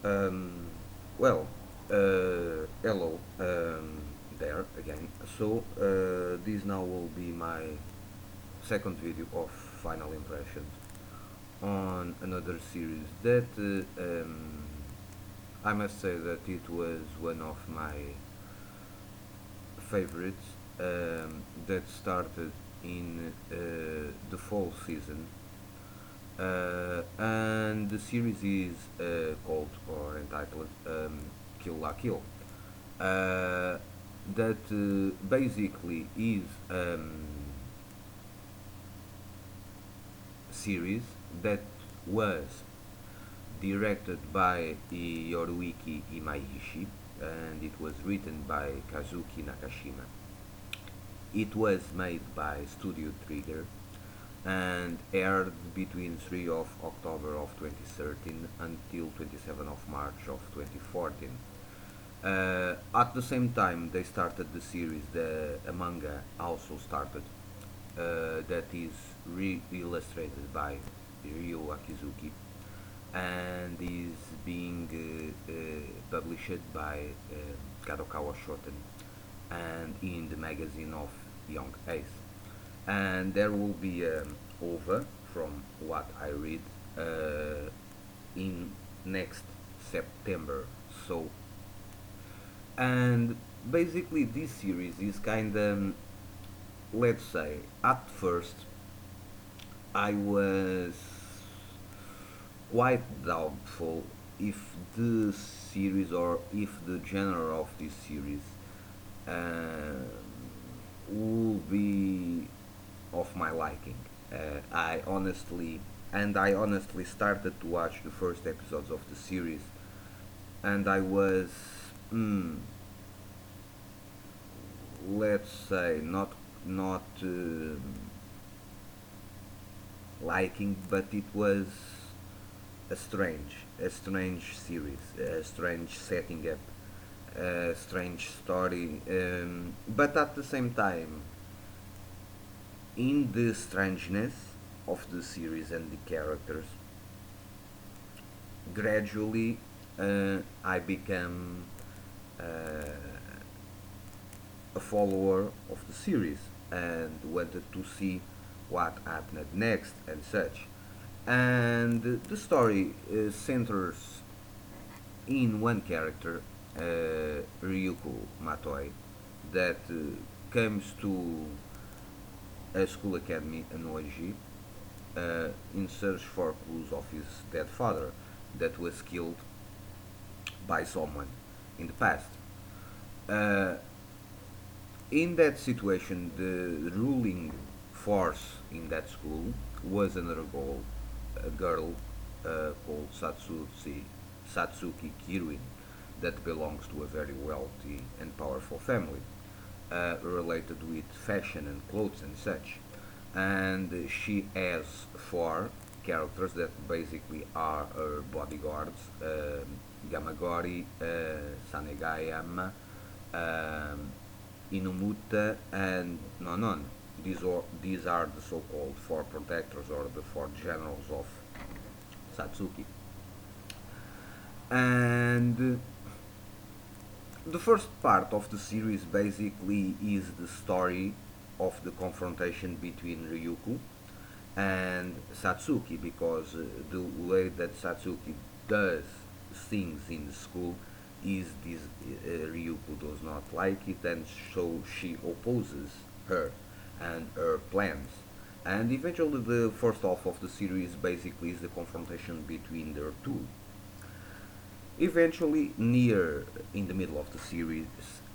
Um, well, Hello there again. This now will be my second video of final impressions on another series that I must say that it was one of my favorites that started in the fall season. And the series is called or entitled Kill La Kill. Uh, that basically is series that was directed by Yoruiki Imaishi and it was written by Kazuki Nakashima. It was made by Studio Trigger and aired between 3 of October of 2013 until 27 of March of 2014. At the same time they started the series, a manga also started that is re-illustrated by Ryo Akizuki and is being published by Kadokawa Shoten and in the magazine of Young Ace. And there will be over from what I read in next September. So, and basically this series is kind of, let's say, at first I was quite doubtful if the series or if the genre of this series uh, will be of my liking. I honestly started to watch the first episodes of the series, and I was, mm, let's say, not liking, but it was a strange series, a strange setting up, a strange story, but at the same time, in the strangeness of the series and the characters, gradually I became uh, a follower of the series and wanted to see what happened next and such. And the story centers in one character, Ryuko Matoi, that comes to a school academy in Oji in search for clues of his dead father that was killed by someone in the past. Uh, in that situation, the ruling force in that school was another girl, a girl called Satsuki Kiruin, that belongs to a very wealthy and powerful family, related with fashion and clothes and such. And she has four characters that basically are her bodyguards: Gamagori, Sanegayama, um, Inumuta, and Nonon. These are the so-called four protectors or the four generals of Satsuki. And the first part of the series basically is the story of the confrontation between Ryuko and Satsuki, because the way that Satsuki does things in the school is this, Ryuko does not like it, and so she opposes her and her plans. And eventually the first half of the series basically is the confrontation between their two. Eventually, near in the middle of the series,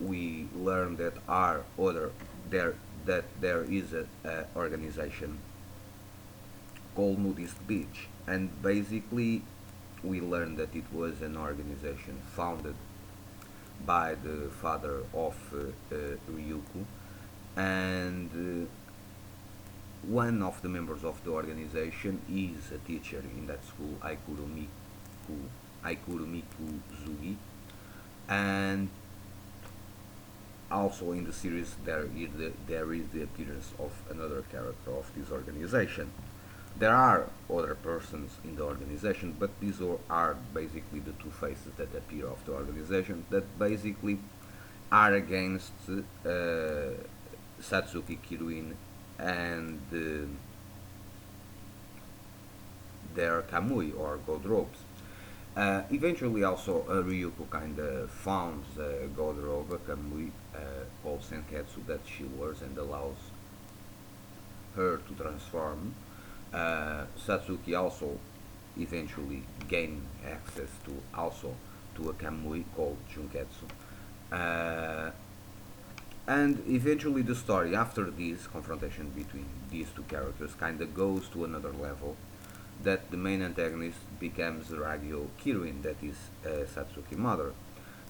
we learn that our other there that there is a organization called Nudist Beach, and basically we learn that it was an organization founded by the father of Ryuko, and one of the members of the organization is a teacher in that school, Aikurumiku Zugi, and also in the series there is the appearance of another character of this organization. There are other persons in the organization, but these are basically the two faces that appear of the organization that basically are against Satsuki Kiruin and their Kamui or Gold Robes. Eventually, also Ryuko kind of founds Gold Robe, Kamui, called Senketsu, that she wears and allows her to transform. Satsuki also eventually gain access to also to a Kamui called Junketsu. Uh, and eventually the story after this confrontation between these two characters kind of goes to another level, that the main antagonist becomes Ragyo Kirin, that is Satsuki mother.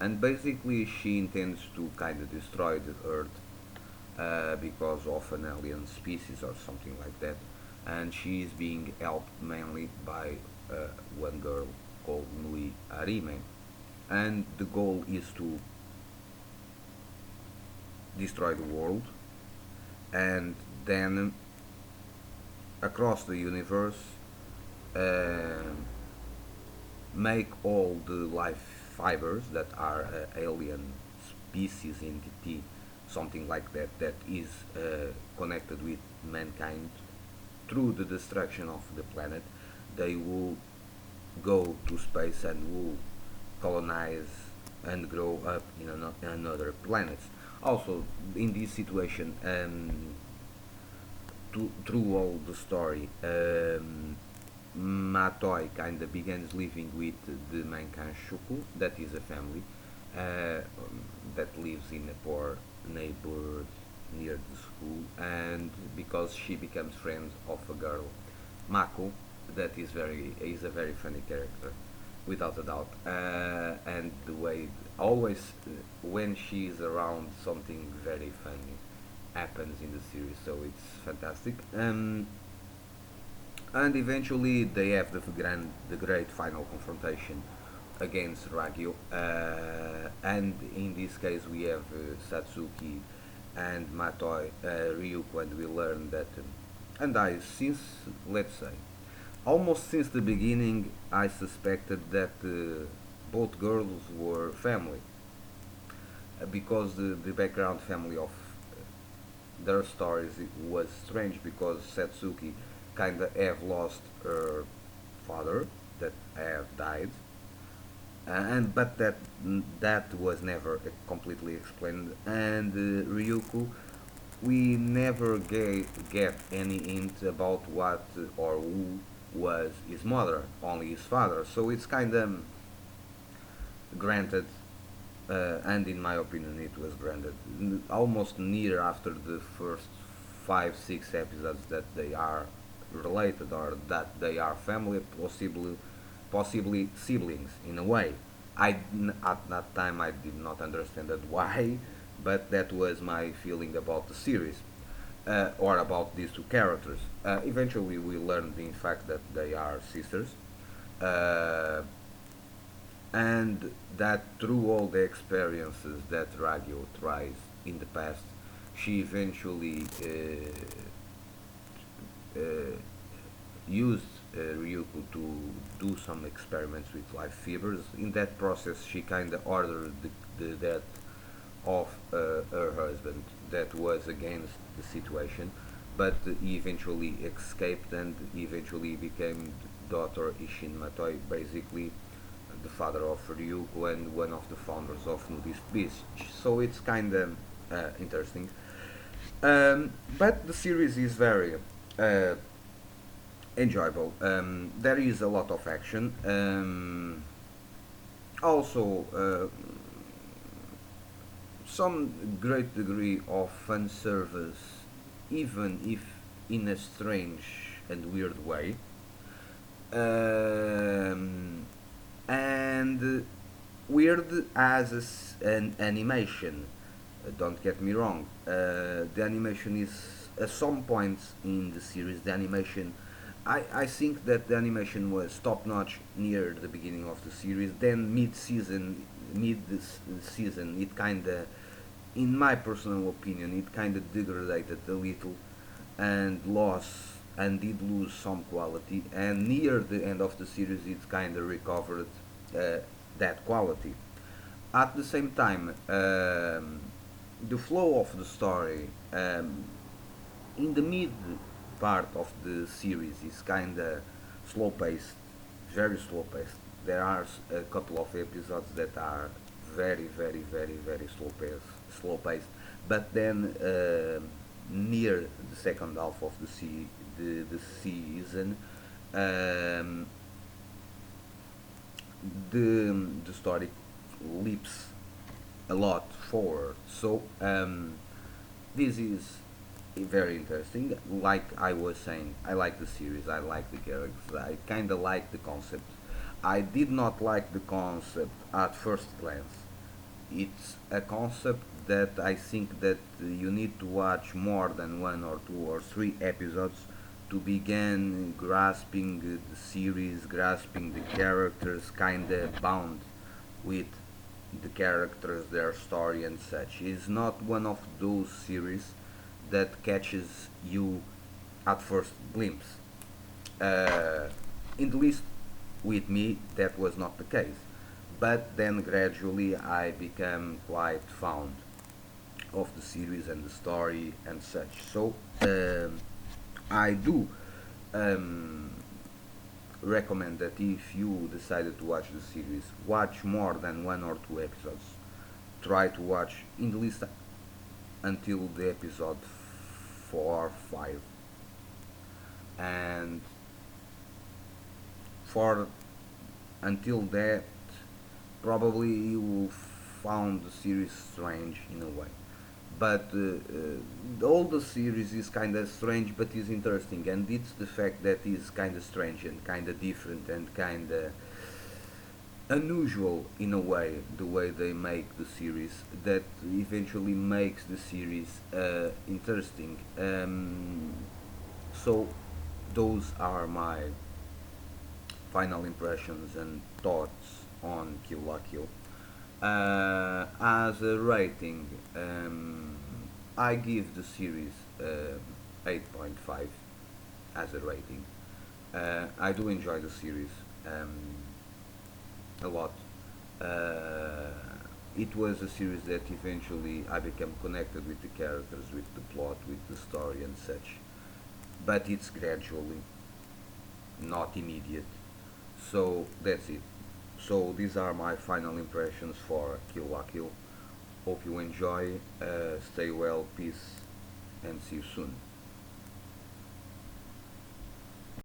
And basically she intends to kind of destroy the earth because of an alien species or something like that. And she is being helped mainly by one girl called Nui Arime. And the goal is to destroy the world and then across the universe uh, make all the life fibers that are alien species entity, something like that, that is connected with mankind through the destruction of the planet. They will go to space and will colonize and grow up in another planets. Also, in this situation, through all the story, Matoi kind of begins living with the Mankanshuku, that is a family that lives in a poor neighborhood near the school, and because she becomes friends of a girl, Mako, that is a very funny character, without a doubt, and the way always when she is around, something very funny happens in the series, so it's fantastic. And eventually they have the great final confrontation against Ragyo, and in this case we have Satsuki and Matoi, Ryuko, and we learn that, and I since let's say almost since the beginning I suspected that both girls were family, because the background family of their stories was strange, because Satsuki kind of have lost her father that have died, and but that was never completely explained. And Ryuku, we never get any hint about what or who was his mother, only his father. So it's kind of granted, and in my opinion, it was granted almost near after the first 5 6 episodes that they are related or that they are family, possibly siblings in a way. At that time I did not understand that why, but that was my feeling about the series, or about these two characters. Eventually, we learned in fact that they are sisters, uh, and that through all the experiences that Ragyo tries in the past, she eventually uh, used Ryuko to do some experiments with life fibers. In that process, she kind of ordered the death of her husband, that was against the situation, but he eventually escaped and eventually became daughter Ishin Matoi, basically the father of Ryuko and one of the founders of Nudist Beach. So it's kind of interesting. But the series is very uh, enjoyable. There is a lot of action. Also, some great degree of fan service, even if in a strange and weird way. Um, and weird as an animation. Don't get me wrong. The animation is at some points in the series. The animation, I think that the animation was top notch near the beginning of the series. Then mid season, it kind of, in my personal opinion, it kind of degraded a little and lost. and did lose some quality, and near the end of the series it kind of recovered uh, that quality. At the same time, the flow of the story in the mid part of the series is kind of slow paced, very slow paced. There are a couple of episodes that are very slow paced. But then near the second half of the season, um, the story leaps a lot forward. So this is very interesting. Like I was saying, I like the series, I like the characters, I kind of like the concept. I did not like the concept at first glance. It's a concept that I think that you need to watch more than one or two or three episodes to begin grasping the series, grasping the characters, kind of bound with the characters, their story, and such. It's not one of those series that catches you at first glimpse. Uh, in the least with me, that was not the case. But then gradually I became quite fond of the series and the story and such. So I do um, recommend that if you decided to watch the series, watch more than one or two episodes. Try to watch in the least until the episode 4 5, and for until that probably you will found the series strange in a way, but all the series is kind of strange but is interesting, and it's the fact that it's kind of strange and kind of different and kind of unusual in a way, the way they make the series, that eventually makes the series interesting. So those are my final impressions and thoughts on Kill La Kill. As a rating, I give the series 8.5 as a rating. I do enjoy the series um, a lot. Uh, it was a series that eventually I became connected with the characters, with the plot, with the story and such. But it's gradually, not immediate. So that's it. So these are my final impressions for Kill La Kill. Hope you enjoy. Stay well, peace, and see you soon.